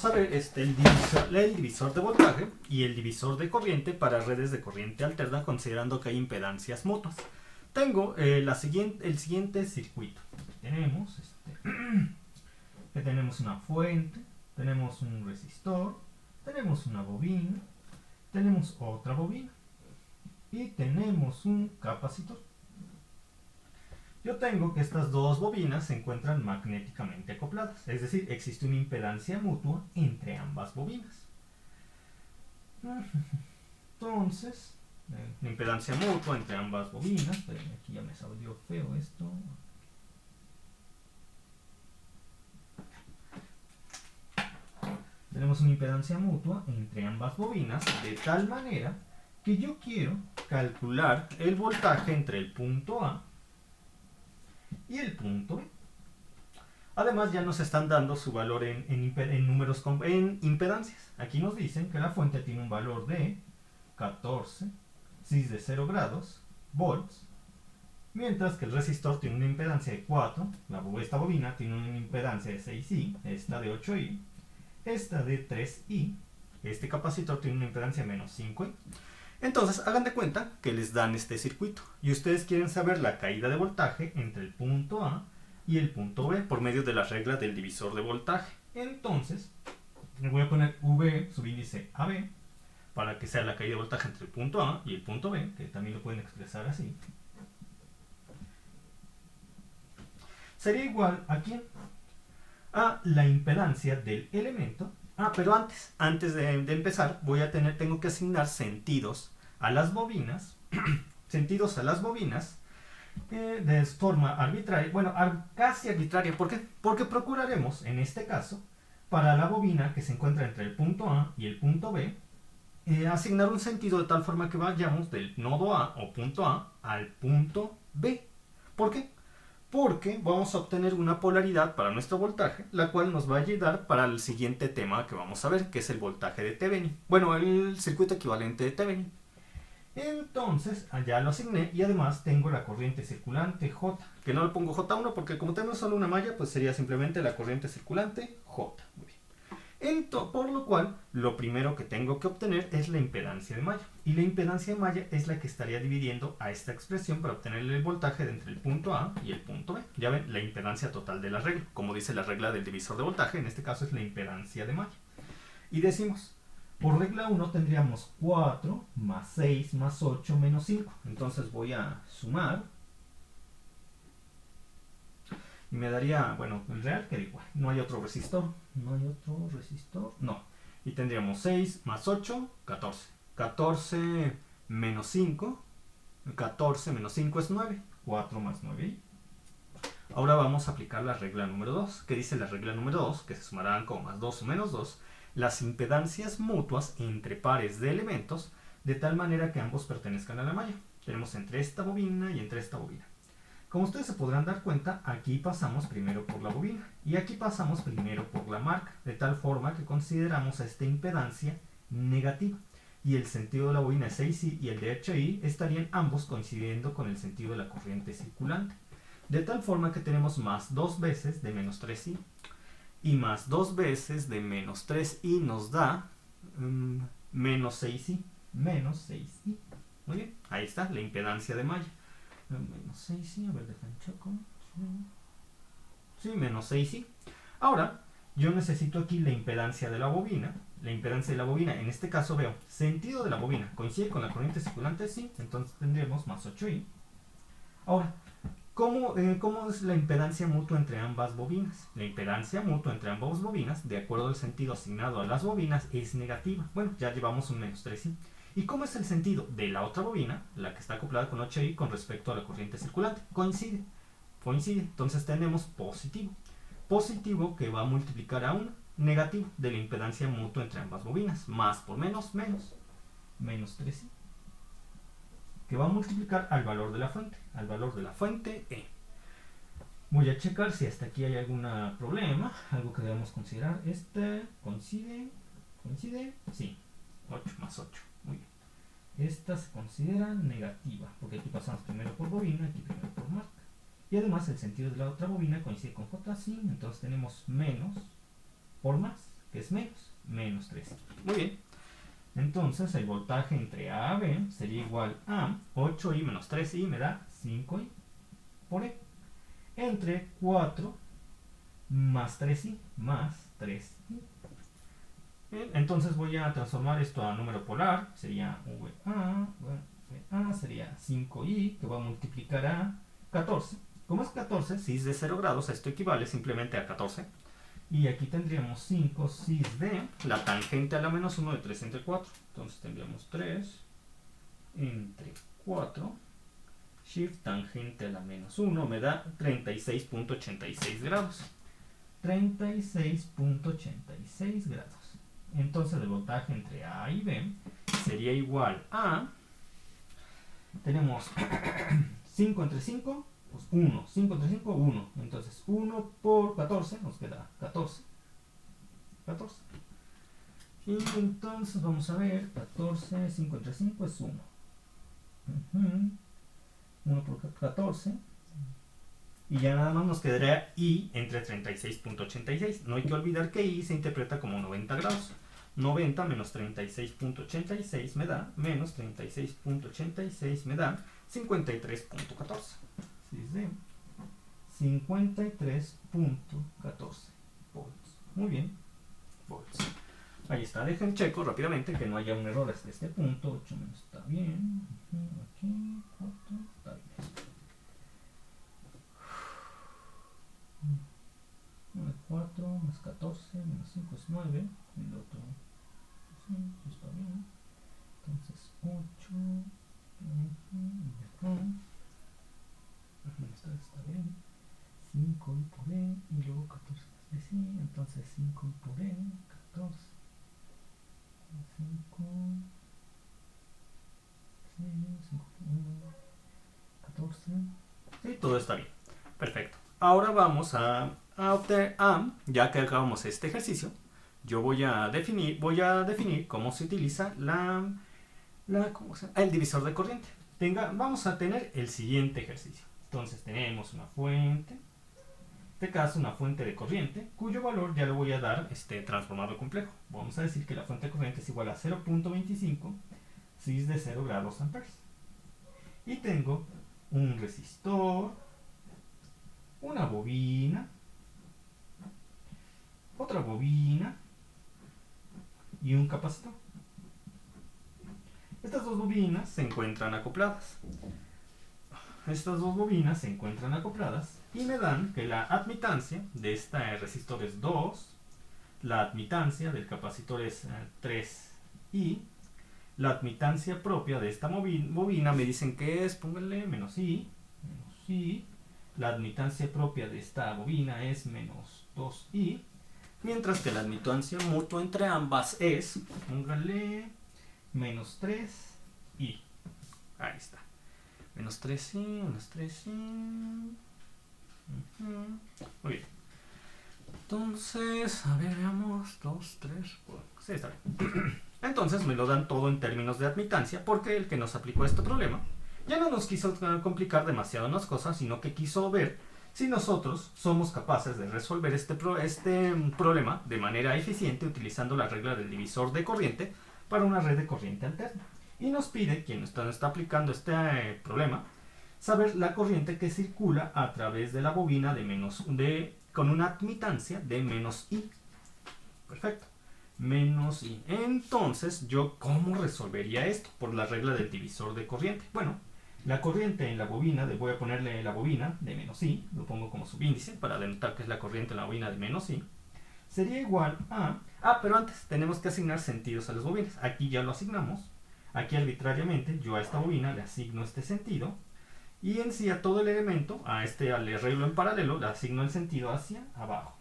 vamos a ver es el divisor de voltaje y el divisor de corriente para redes de corriente alterna, considerando que hay impedancias mutuas. Tengo el siguiente circuito. Tenemos una fuente, tenemos un resistor, tenemos una bobina, tenemos otra bobina y tenemos un capacitor. Yo tengo que estas dos bobinas se encuentran magnéticamente acopladas, es decir, existe una impedancia mutua entre ambas bobinas. Entonces, la impedancia mutua entre ambas bobinas, espérenme, aquí ya me salió feo esto. Tenemos una impedancia mutua entre ambas bobinas de tal manera que yo quiero calcular el voltaje entre el punto A y el punto B. Además ya nos están dando su valor en números en impedancias. Aquí nos dicen que la fuente tiene un valor de 14, cis de 0 grados, volts, mientras que el resistor tiene una impedancia de 4, esta bobina tiene una impedancia de 6i, esta de 8i, esta de 3i, este capacitor tiene una impedancia de menos 5i. Entonces hagan de cuenta que les dan este circuito y ustedes quieren saber la caída de voltaje entre el punto A y el punto B por medio de la regla del divisor de voltaje. Entonces le voy a poner V subíndice AB para que sea la caída de voltaje entre el punto A y el punto B, que también lo pueden expresar así. Sería igual a ¿quién? A la impedancia del elemento. Pero antes de empezar, tengo que asignar sentidos a las bobinas, de forma arbitraria, bueno, casi arbitraria. ¿Por qué? Porque procuraremos, en este caso, para la bobina que se encuentra entre el punto A y el punto B, asignar un sentido de tal forma que vayamos del nodo A o punto A al punto B. ¿Por qué? Porque vamos a obtener una polaridad para nuestro voltaje, la cual nos va a ayudar para el siguiente tema que vamos a ver, que es el voltaje de Thevenin. Bueno, el circuito equivalente de Thevenin. Entonces, ya lo asigné y además tengo la corriente circulante J, que no le pongo J1 porque como tenemos solo una malla, pues sería simplemente la corriente circulante J. Muy bien. Por lo cual, lo primero que tengo que obtener es la impedancia de malla. Y la impedancia de malla es la que estaría dividiendo a esta expresión para obtener el voltaje de entre el punto A y el punto B. Ya ven, la impedancia total de la regla. Como dice la regla del divisor de voltaje, en este caso es la impedancia de malla. Y decimos, por regla 1 tendríamos 4 más 6 más 8 menos 5. Entonces voy a sumar. Y me daría, bueno, el real queda igual. No hay otro resistor. No. Y tendríamos 6 más 8, 14. 14 menos 5. 14 menos 5 es 9. 4 más 9. Ahora vamos a aplicar la regla número 2. ¿Qué dice la regla número 2? Que se sumarán con más 2 o menos 2 las impedancias mutuas entre pares de elementos de tal manera que ambos pertenezcan a la malla. Tenemos entre esta bobina y entre esta bobina. Como ustedes se podrán dar cuenta, aquí pasamos primero por la bobina y aquí pasamos primero por la marca, de tal forma que consideramos a esta impedancia negativa. Y el sentido de la bobina 6i y el de 8i estarían ambos coincidiendo con el sentido de la corriente circulante. De tal forma que tenemos más 2 veces de menos 3i. Y más 2 veces de menos 3i nos da menos 6i. Menos 6i. Muy bien, ahí está la impedancia de malla. Menos 6i, a ver, dejan choco. Sí, menos 6i. Ahora, yo necesito aquí la impedancia de la bobina. La impedancia de la bobina, en este caso veo, sentido de la bobina, ¿coincide con la corriente circulante? Sí, entonces tendremos más 8i. Ahora, ¿cómo es la impedancia mutua entre ambas bobinas? La impedancia mutua entre ambas bobinas, de acuerdo al sentido asignado a las bobinas, es negativa. Bueno, ya llevamos un menos 3i. ¿Y cómo es el sentido de la otra bobina, la que está acoplada con 8i, con respecto a la corriente circulante? Coincide. Entonces tenemos positivo. Positivo que va a multiplicar a un negativo de la impedancia mutua entre ambas bobinas. Más por menos, menos. Menos 3i. Que va a multiplicar al valor de la fuente. Al valor de la fuente E. Voy a checar si hasta aquí hay algún problema. Algo que debamos considerar. ¿Coincide? Sí. 8 más 8. Muy bien. Esta se considera negativa, porque aquí pasamos primero por bobina, aquí primero por marca. Y además el sentido de la otra bobina coincide con J, sí, entonces tenemos menos por más. que es menos 3i. Muy bien. Entonces el voltaje entre A y B sería igual a 8i menos 3i me da 5i por E. Entre 4 más 3i más 3i. Bien, entonces voy a transformar esto a número polar. Sería VA sería 5i que va a multiplicar a 14. Como es 14, si es de 0 grados, esto equivale simplemente a 14. Y aquí tendríamos 5 cis de la tangente a la menos 1 de 3 entre 4. Entonces tendríamos 3 entre 4. Shift tangente a la menos 1 me da 36.86 grados. 36.86 grados. Entonces el voltaje entre A y B sería igual a... Tenemos 5 entre 5, pues 1. 5 entre 5, 1. Entonces 1 por 14 nos queda 14. 14. Y entonces vamos a ver, 14, 5 entre 5 es 1. 1 por 14. Y ya nada más nos quedaría I entre 36.86. No hay que olvidar que I se interpreta como 90 grados. 90 menos 36.86 me da, menos 36.86 me da 53.14. 53.14 volts. Muy bien. Volts. Ahí está. Dejen checo rápidamente que no haya un error hasta este punto. 8 menos está bien. Aquí 4 está bien. 4 más 14 menos 5 es 9. El otro sí, está bien. Entonces 8 está bien. 5 y por E y luego 14 más de sí. Entonces 5 y por E 14 5 5 por 1 14. Sí, todo está bien. Perfecto. Ahora vamos a obtener, ya que acabamos este ejercicio, yo voy a definir cómo se utiliza el divisor de corriente. Vamos a tener el siguiente ejercicio. Entonces tenemos una fuente, en este caso una fuente de corriente, cuyo valor ya le voy a dar transformado complejo. Vamos a decir que la fuente de corriente es igual a 0.25 cis de 0 grados amperes. Y tengo un resistor, una bobina, otra bobina y un capacitor. Estas dos bobinas se encuentran acopladas. Y me dan que la admitancia de este resistor es 2, la admitancia del capacitor es 3i, la admitancia propia de esta bobina me dicen que es, pónganle menos i, la admitancia propia de esta bobina es menos 2i, mientras que la admitancia mutua entre ambas es, pónganle menos 3i. Ahí está. Menos 3i. Muy bien. Entonces, a ver, veamos. 2, 3, 4. Sí, está bien. Entonces me lo dan todo en términos de admitancia, porque el que nos aplicó este problema ya no nos quiso complicar demasiado las cosas, sino que quiso ver si nosotros somos capaces de resolver este problema de manera eficiente utilizando la regla del divisor de corriente para una red de corriente alterna. Y nos pide, quien está aplicando este problema, saber la corriente que circula a través de la bobina con una admitancia de menos i. Perfecto. Menos i. Entonces, ¿yo cómo resolvería esto? Por la regla del divisor de corriente. Bueno, la corriente en la bobina, voy a ponerle la bobina de menos i, lo pongo como subíndice para denotar que es la corriente en la bobina de menos i, sería igual a... pero antes tenemos que asignar sentidos a las bobinas. Aquí ya lo asignamos. Aquí arbitrariamente yo a esta bobina le asigno este sentido. Y en sí a todo el elemento, al arreglo en paralelo, le asigno el sentido hacia abajo.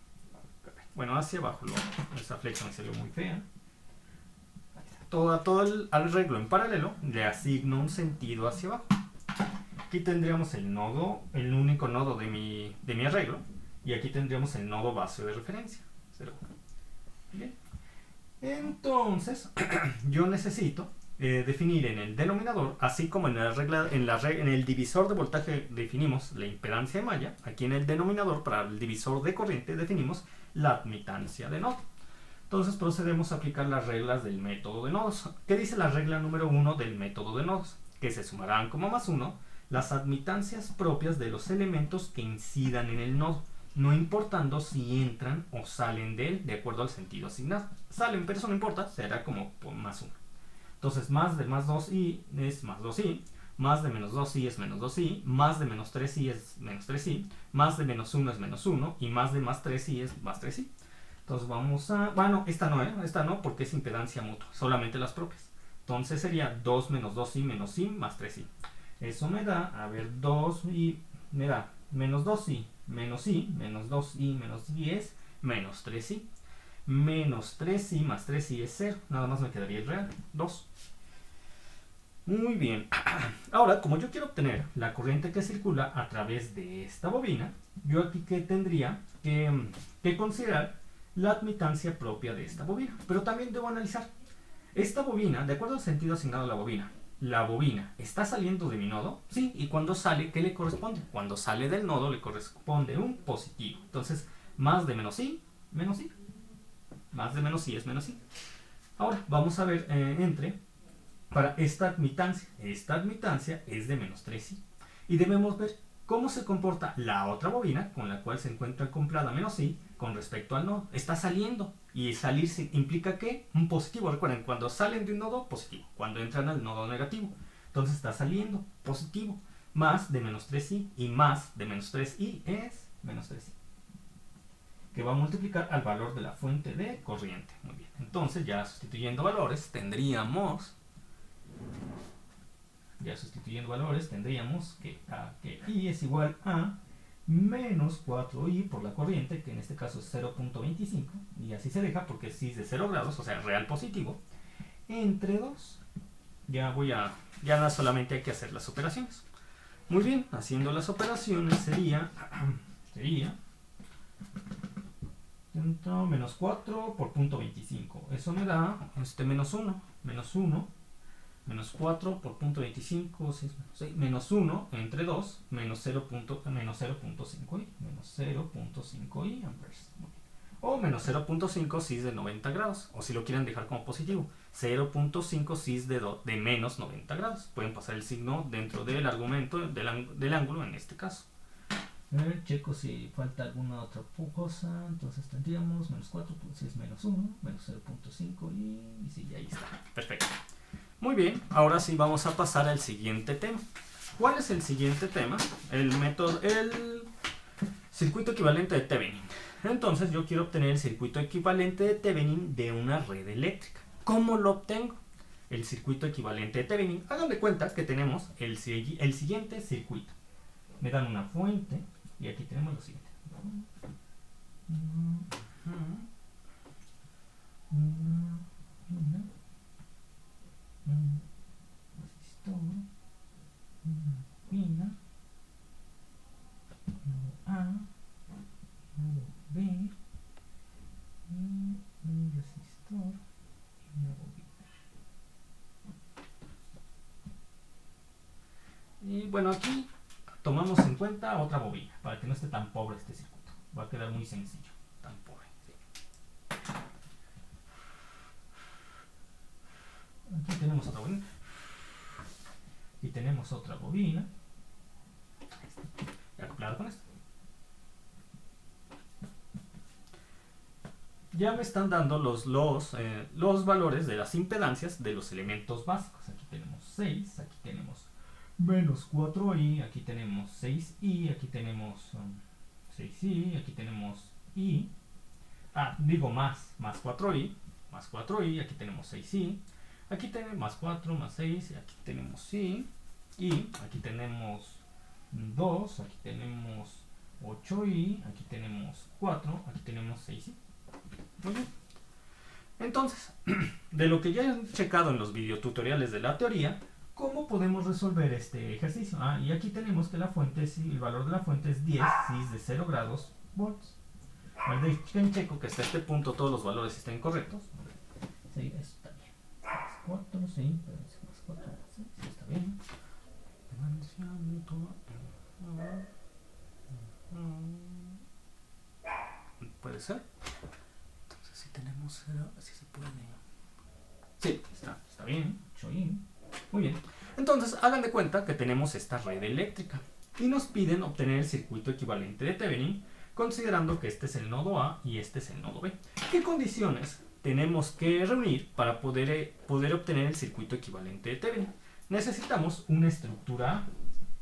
Bueno, hacia abajo. Esa flecha me salió muy fea. Todo el arreglo en paralelo le asigno un sentido hacia abajo. Aquí tendríamos el único nodo de mi arreglo. Y aquí tendríamos el nodo base de referencia. 0. Bien. Entonces, yo necesito definir en el denominador, así como en el divisor de voltaje definimos la impedancia de malla, aquí en el denominador para el divisor de corriente definimos la admitancia de nodo. Entonces procedemos a aplicar las reglas del método de nodos. ¿Qué dice la regla número 1 del método de nodos? Que se sumarán como más 1 las admitancias propias de los elementos que incidan en el nodo, no importando si entran o salen de él de acuerdo al sentido asignado. Salen, pero eso no importa, será como por más 1. Entonces más de más 2i es más 2i, más de menos 2i es menos 2i, más de menos 3i es menos 3i, más de menos 1 es menos 1 y más de más 3i es más 3i. Entonces vamos a... Bueno, esta no porque es impedancia mutua, solamente las propias. Entonces sería 2 menos 2i menos i más 3i. Eso me da, a ver, 2 y me da menos 2i menos i, menos 2i menos 10, menos 3i. Menos 3i más 3i es 0, nada más me quedaría el real, 2. Muy bien, ahora como yo quiero obtener la corriente que circula a través de esta bobina, yo aquí que tendría que considerar la admitancia propia de esta bobina, pero también debo analizar esta bobina, de acuerdo al sentido asignado a la bobina está saliendo de mi nodo, sí, y cuando sale, ¿qué le corresponde? Cuando sale del nodo le corresponde un positivo, entonces más de menos i, más de menos i es menos i. Ahora vamos a ver para esta admitancia es de menos 3i, y debemos ver cómo se comporta la otra bobina con la cual se encuentra acoplada menos i con respecto al nodo. Está saliendo, y salirse implica que un positivo. Recuerden, cuando salen de un nodo, positivo. Cuando entran al nodo negativo. Entonces está saliendo, positivo. Más de menos 3i, y más de menos 3i es menos 3i. Que va a multiplicar al valor de la fuente de corriente. Muy bien. Entonces, ya sustituyendo valores, tendríamos que i es igual a menos 4i por la corriente, que en este caso es 0.25, y así se deja porque si es de 0 grados, o sea, real positivo, entre 2. Ya solamente hay que hacer las operaciones. Muy bien, haciendo las operaciones sería menos 4 por 0.25. Eso me da menos 1. Menos 4 por 0.25, 6, menos 1 entre 2, menos 0.5i. Menos 0.5i amperes. O menos 0.5 si es de 90 grados. O si lo quieren dejar como positivo, 0.5 si es de menos 90 grados. Pueden pasar el signo dentro del argumento del ángulo en este caso. Checo si falta alguna otra cosa. Entonces tendríamos menos 4, pues si es menos 1, menos 0.5 y sí, ahí está. Perfecto. Muy bien, ahora sí vamos a pasar al siguiente tema. ¿Cuál es el siguiente tema? El circuito equivalente de Thevenin. Entonces yo quiero obtener el circuito equivalente de Thevenin de una red eléctrica. ¿Cómo lo obtengo? El circuito equivalente de Thevenin. Hagan de cuenta que tenemos el siguiente circuito. Me dan una fuente y aquí tenemos lo siguiente. Un resistor, una bobina, nodo A, nodo B, y un resistor y una bobina. Y bueno, aquí tomamos en cuenta otra bobina para que no esté tan pobre este circuito. Va a quedar muy sencillo, tan pobre. Aquí tenemos otra bobina. Y tenemos otra bobina acoplada con esto. Ya me están dando los valores de las impedancias de los elementos básicos. Aquí tenemos 6, aquí tenemos menos 4i, aquí tenemos 6i, aquí tenemos 6i, aquí tenemos i. Más 4i, aquí tenemos 6i. Aquí tenemos más 4, más 6, aquí tenemos i, y aquí tenemos 2, aquí tenemos 8i, aquí tenemos 4, aquí tenemos 6i. Muy bien. Entonces, de lo que ya he checado en los videotutoriales de la teoría, ¿cómo podemos resolver este ejercicio? Y aquí tenemos que el valor de la fuente es 10, si es de 0 grados volts. Checo que hasta este punto todos los valores estén correctos. Sí, eso está bien. 4, sí, pero es más 4, sí, está bien. Puede ser. Entonces si tenemos Vamos a ver si se puede. Sí, está bien. Muy bien. Entonces, hagan de cuenta que tenemos esta red eléctrica y nos piden obtener el circuito equivalente de Thevenin, considerando que este es el nodo A y este es el nodo B. ¿Qué condiciones tenemos que reunir para poder obtener el circuito equivalente de Thevenin? Necesitamos una estructura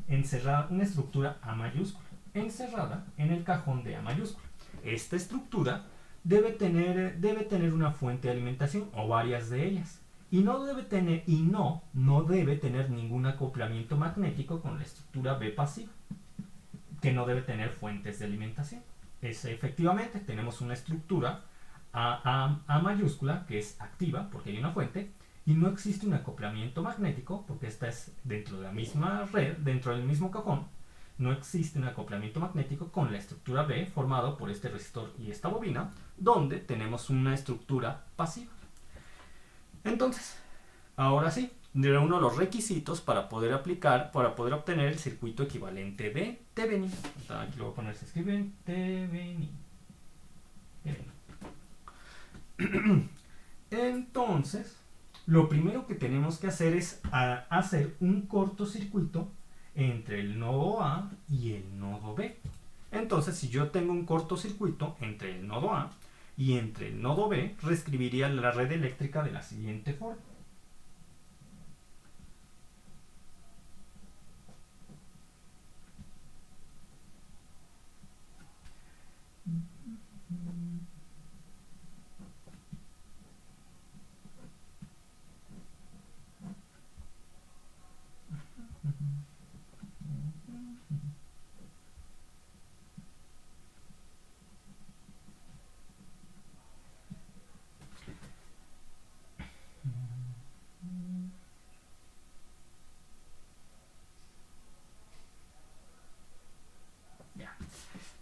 encerrada, una estructura A mayúscula, encerrada en el cajón de A mayúscula. Esta estructura debe tener una fuente de alimentación o varias de ellas. Y no debe tener ningún acoplamiento magnético con la estructura B pasiva, que no debe tener fuentes de alimentación. Efectivamente, tenemos una estructura A mayúscula que es activa porque hay una fuente, y no existe un acoplamiento magnético porque esta es dentro de la misma red, dentro del mismo cajón. No existe un acoplamiento magnético con la estructura B formado por este resistor y esta bobina, donde tenemos una estructura pasiva. Entonces, ahora sí, reúno los requisitos para poder obtener el circuito equivalente de Thevenin. Aquí lo voy a poner, se escribe Thevenin. Entonces, lo primero que tenemos que hacer es hacer un cortocircuito entre el nodo A y el nodo B. Entonces, si yo tengo un cortocircuito entre el nodo A y entre el nodo B, reescribiría la red eléctrica de la siguiente forma.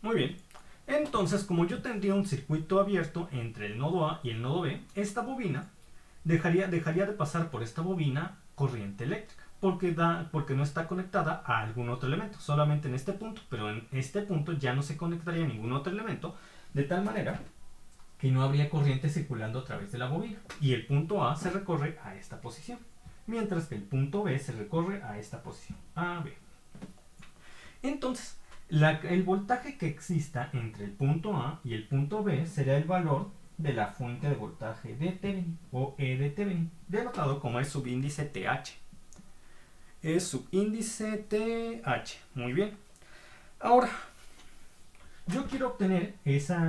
Muy bien. Entonces, como yo tendría un circuito abierto entre el nodo A y el nodo B, esta bobina dejaría de pasar por esta bobina corriente eléctrica, porque no está conectada a algún otro elemento, solamente en este punto, pero en este punto ya no se conectaría a ningún otro elemento, de tal manera que no habría corriente circulando a través de la bobina, y el punto A se recorre a esta posición, mientras que el punto B se recorre a esta posición, A, B. Entonces, el voltaje que exista entre el punto A y el punto B será el valor de la fuente de voltaje de Thevenin o E de Thevenin, denotado como el subíndice TH. Es subíndice TH. Muy bien. Ahora, yo quiero obtener este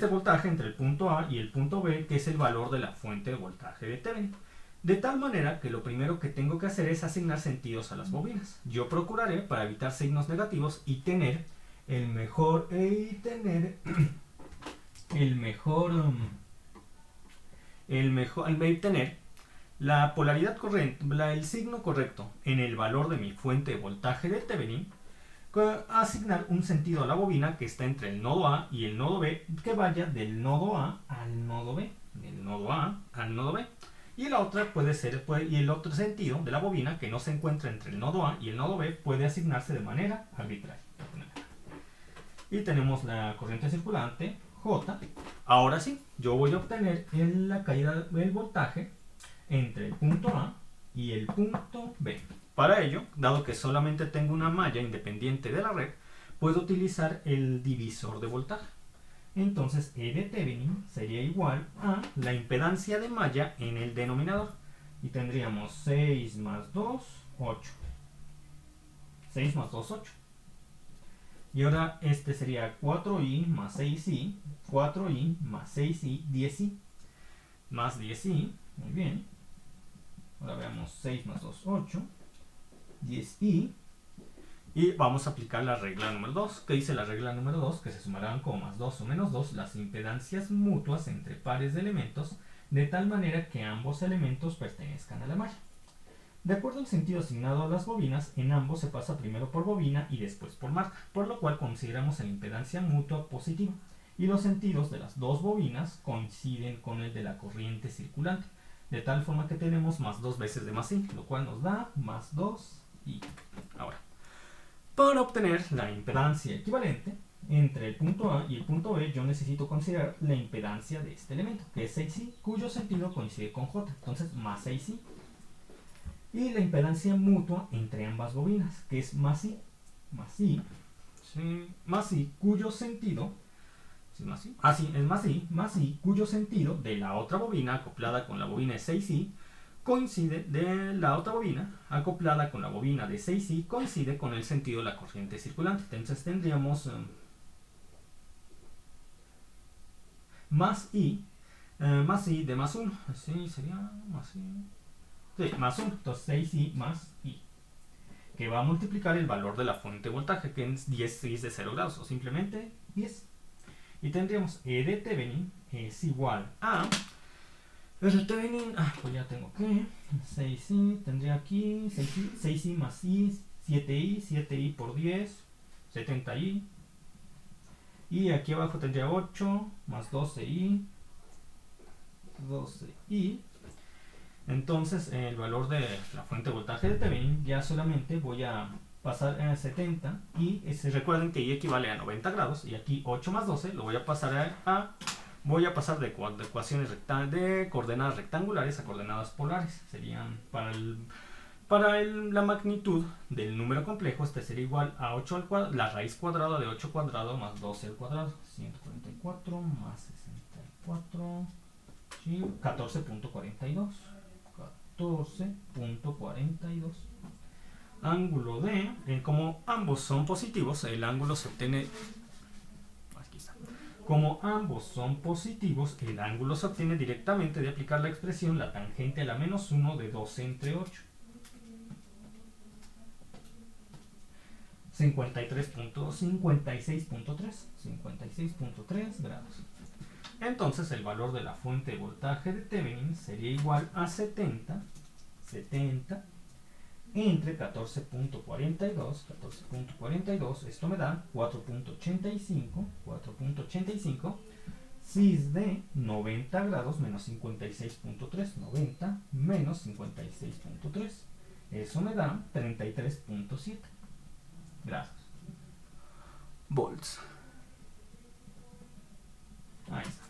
voltaje entre el punto A y el punto B, que es el valor de la fuente de voltaje de Thevenin. De tal manera que lo primero que tengo que hacer es asignar sentidos a las bobinas. Yo procuraré, para evitar signos negativos y tener la polaridad corriente, el signo correcto en el valor de mi fuente de voltaje de Thevenin, asignar un sentido a la bobina que está entre el nodo A y el nodo B, que vaya del nodo A al nodo B, del nodo A al nodo B. Y la otra y el otro sentido de la bobina que no se encuentra entre el nodo A y el nodo B puede asignarse de manera arbitraria. Y tenemos la corriente circulante, J. Ahora sí, yo voy a obtener la caída del voltaje entre el punto A y el punto B. Para ello, dado que solamente tengo una malla independiente de la red, puedo utilizar el divisor de voltaje. Entonces, E de Thevenin sería igual a la impedancia de malla en el denominador. Y tendríamos 6 más 2, 8. 6 más 2, 8. Y ahora este sería 4i más 6i, 4i más 6i, 10i. Más 10i, muy bien. Ahora veamos 6 más 2, 8. 10i. Y vamos a aplicar la regla número 2. ¿Qué dice la regla número 2? Que se sumarán como más 2 o menos 2 las impedancias mutuas entre pares de elementos, de tal manera que ambos elementos pertenezcan a la malla. De acuerdo al sentido asignado a las bobinas, en ambos se pasa primero por bobina y después por marca, por lo cual consideramos la impedancia mutua positiva. Y los sentidos de las dos bobinas coinciden con el de la corriente circulante, de tal forma que tenemos más 2 veces de más i, lo cual nos da más 2i. Ahora, para obtener la impedancia equivalente, entre el punto A y el punto B, yo necesito considerar la impedancia de este elemento, que es 6i, cuyo sentido coincide con J. Entonces, más 6i. Y la impedancia mutua entre ambas bobinas, que es más i, ¿sí? Más i, cuyo sentido, ¿sí es más i? Ah, sí, es más i, cuyo sentido de la otra bobina acoplada con la bobina de 6i, coincide de la otra bobina acoplada con la bobina de 6i, coincide con el sentido de la corriente circulante. Entonces tendríamos más i de más 1. Así sería más i. Sí, más 1. Entonces 6i más i, que va a multiplicar el valor de la fuente de voltaje, que es 10 de 0 grados, o simplemente 10. Y tendríamos E de Thevenin es igual a... El Thevenin, pues ya tengo que 6i, tendría aquí 6i más i, 7i por 10, 70i. Y aquí abajo tendría 8 más 12i, Entonces el valor de la fuente de voltaje de Thevenin ya solamente voy a pasar a 70 y recuerden que I equivale a 90 grados y aquí 8 más 12 lo voy a pasar voy a pasar de ecuaciones de coordenadas rectangulares a coordenadas polares. Serían para la magnitud del número complejo, este sería igual a 8 al cuadrado, la raíz cuadrada de 8 cuadrado más 12 al cuadrado, 144 más 64, 14.42. 14.42. Ángulo de, como ambos son positivos, el ángulo se obtiene, aquí está. Como ambos son positivos, el ángulo se obtiene directamente de aplicar la expresión la tangente a la menos 1 de 12 entre 8. 56.3 grados. Entonces el valor de la fuente de voltaje de Thevenin sería igual a 70 entre 14.42, esto me da 4.85, cis de 90 grados menos 56.3, 90 menos 56.3, eso me da 33.7 grados. Volts. Ahí está.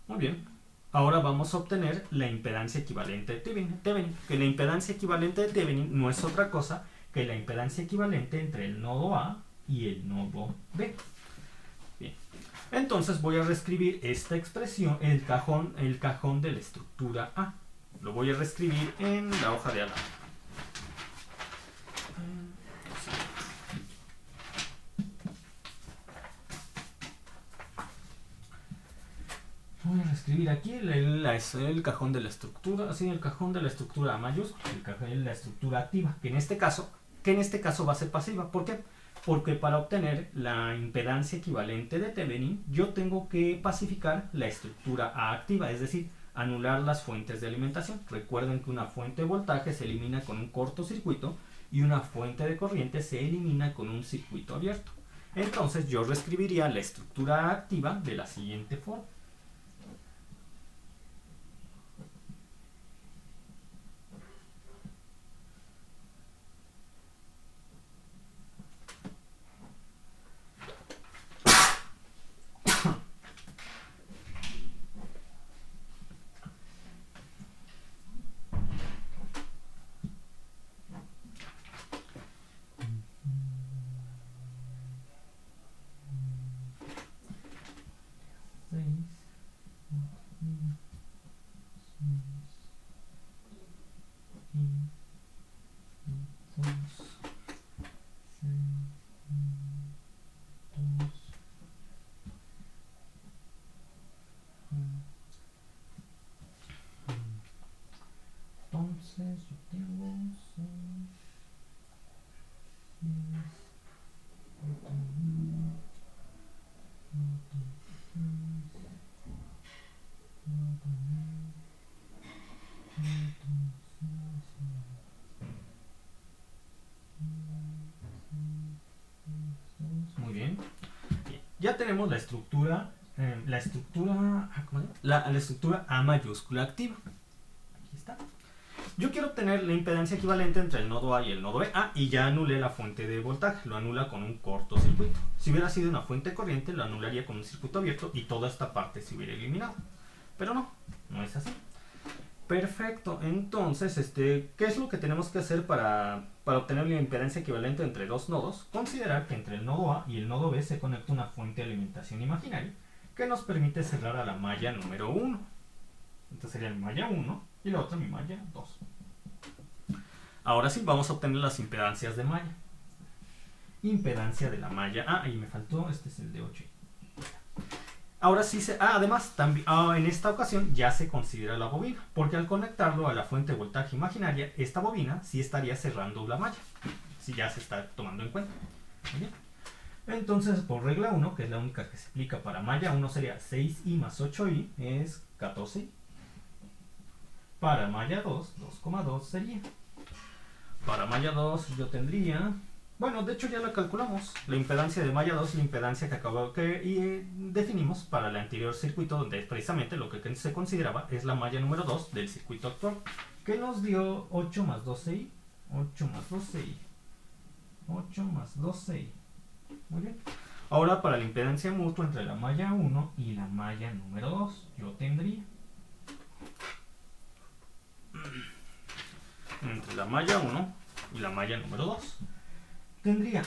Muy bien. Ahora vamos a obtener la impedancia equivalente de Thevenin. Que la impedancia equivalente de Thevenin no es otra cosa que la impedancia equivalente entre el nodo A y el nodo B. Bien. Entonces voy a reescribir esta expresión, el cajón de la estructura A. Lo voy a reescribir en la hoja de al lado. Voy a reescribir aquí el cajón de la estructura, así el cajón de la estructura A mayúscula, el cajón de la estructura activa, que en este caso va a ser pasiva. ¿Por qué? Porque para obtener la impedancia equivalente de Thevenin, yo tengo que pacificar la estructura A activa, es decir, anular las fuentes de alimentación. Recuerden que una fuente de voltaje se elimina con un cortocircuito y una fuente de corriente se elimina con un circuito abierto. Entonces yo reescribiría la estructura A activa de la siguiente forma. Entonces yo tengo 6, 10, muy bien. Ya tenemos la estructura la estructura A mayúscula activa. Aquí está. Yo quiero obtener la impedancia equivalente entre el nodo A y el nodo B. Y ya anulé la fuente de voltaje, lo anula con un cortocircuito. Si hubiera sido una fuente corriente, lo anularía con un circuito abierto y toda esta parte se hubiera eliminado. Pero no es así. Perfecto, entonces, ¿qué es lo que tenemos que hacer para obtener la impedancia equivalente entre dos nodos? Considerar que entre el nodo A y el nodo B se conecta una fuente de alimentación imaginaria que nos permite cerrar a la malla número 1. Entonces sería mi malla 1 y la otra mi malla 2. Ahora sí, vamos a obtener las impedancias de malla. Impedancia de la malla. Y me faltó, este es el de 8. Ahora sí además, en esta ocasión ya se considera la bobina, porque al conectarlo a la fuente de voltaje imaginaria, esta bobina sí estaría cerrando la malla. Sí, ya se está tomando en cuenta. Muy bien. Entonces, por regla 1, que es la única que se aplica para malla 1, sería 6i más 8i es 14i. Para malla 2, 2,2 sería. Para malla 2 yo tendría... Bueno, de hecho ya la calculamos. La impedancia de malla 2 y la impedancia que definimos para el anterior circuito, donde precisamente lo que se consideraba es la malla número 2 del circuito actual, que nos dio 8 más 12i, 8 más 12i, 8 más 12i. Muy bien. Ahora para la impedancia mutua entre la malla 1 y la malla número 2, yo tendría... Entre la malla 1 y la malla número 2. Tendría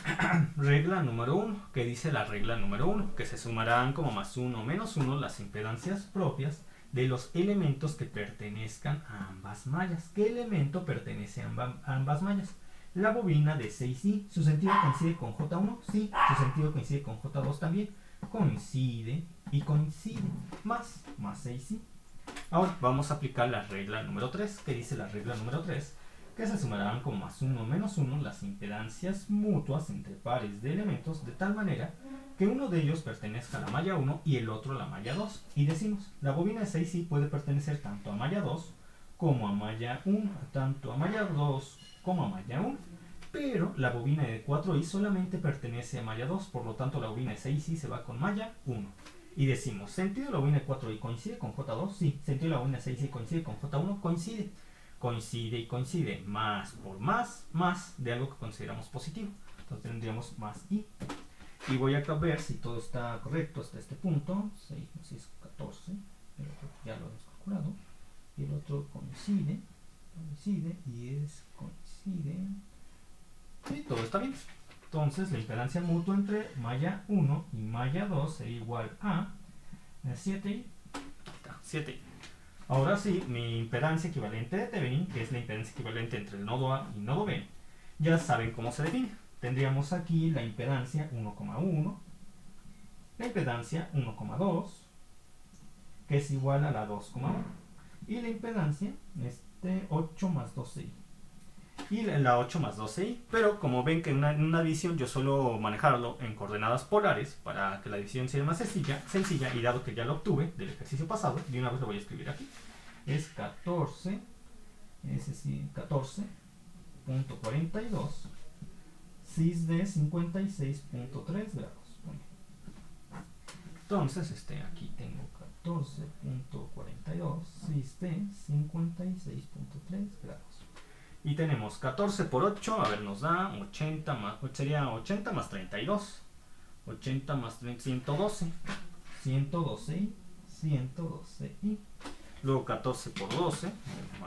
regla número 1, que dice la regla número 1, que se sumarán como más 1 menos 1 las impedancias propias de los elementos que pertenezcan a ambas mallas. ¿Qué elemento pertenece a ambas mallas? La bobina de 6i, ¿su sentido coincide con J1? Sí, su sentido coincide con J2 también. Coincide y coincide. Más 6i. Ahora vamos a aplicar la regla número 3, que dice la regla número 3, que se sumarán con más 1 menos 1 las impedancias mutuas entre pares de elementos de tal manera que uno de ellos pertenezca a la malla 1 y el otro a la malla 2. Y decimos, la bobina de 6i puede pertenecer tanto a malla 2 como a malla 1, tanto a malla 2 como a malla 1, pero la bobina de 4i solamente pertenece a malla 2, por lo tanto la bobina de 6i se va con malla 1. Y decimos, ¿sentido de la bobina de 4i coincide con J2? Sí. ¿Sentido de la bobina de 6i coincide con J1? Coincide. Coincide y coincide, más por más de algo que consideramos positivo. Entonces tendríamos más i. Y voy a ver si todo está correcto hasta este punto. 6 más 6, 14. El otro ya lo hemos calculado. Y el otro coincide y coincide. Y todo está bien. Entonces la impedancia mutua entre malla 1 y malla 2 sería igual a 7i. 7i. Ahora sí, mi impedancia equivalente de Thevenin, que es la impedancia equivalente entre el nodo A y el nodo B, ya saben cómo se define. Tendríamos aquí la impedancia 1,1, la impedancia 1,2, que es igual a la 2,1, y la impedancia 8 más 12i. Y la 8 más 12i, pero como ven que en una división yo suelo manejarlo en coordenadas polares para que la división sea más sencilla, y dado que ya lo obtuve del ejercicio pasado, de una vez lo voy a escribir aquí. Es 14, es decir, 14.42 cis de 56.3 grados. Bueno. Entonces, aquí tengo 14.42 cis de 56.3 grados. Y tenemos 14 por 8, a ver, nos da 80 más, sería 80 más 32. 80 más 112. 112i, 112i. Luego 14 por 12. A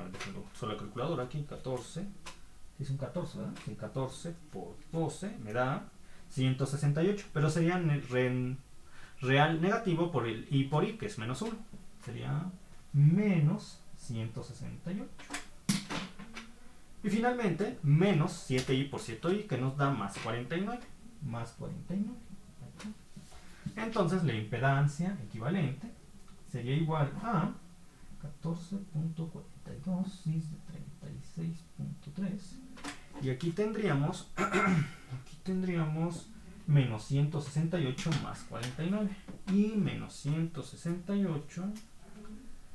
ver, solo la calculadora aquí, 14. Es un 14, ¿verdad? Sí, 14 por 12 me da 168. Pero sería real negativo por el i por i, que es menos 1. Sería menos 168. Y finalmente, menos 7i por 7i, que nos da más 49. Más 49. Aquí. Entonces, la impedancia equivalente sería igual a 14.42 cis de 36.3. Y aquí tendríamos, menos 168 más 49. Y menos 168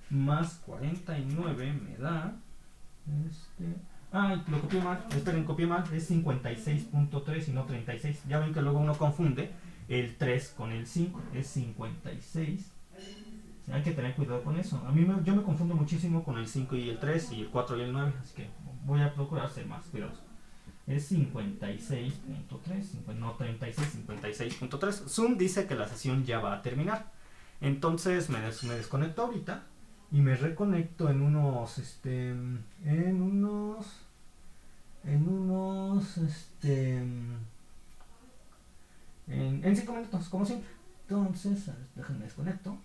más 49 me da... lo copié mal, esperen, copié mal, es 56.3 y no 36. Ya ven que luego uno confunde el 3 con el 5, es 56, Hay que tener cuidado con eso. Yo me confundo muchísimo con el 5 y el 3 y el 4 y el 9, así que voy a procurar ser más cuidadoso. Es 56.3, no 36, 56.3. Zoom dice que la sesión ya va a terminar. Entonces me desconecto ahorita y me reconecto en unos, en 5 minutos, como siempre. Entonces, déjenme desconecto.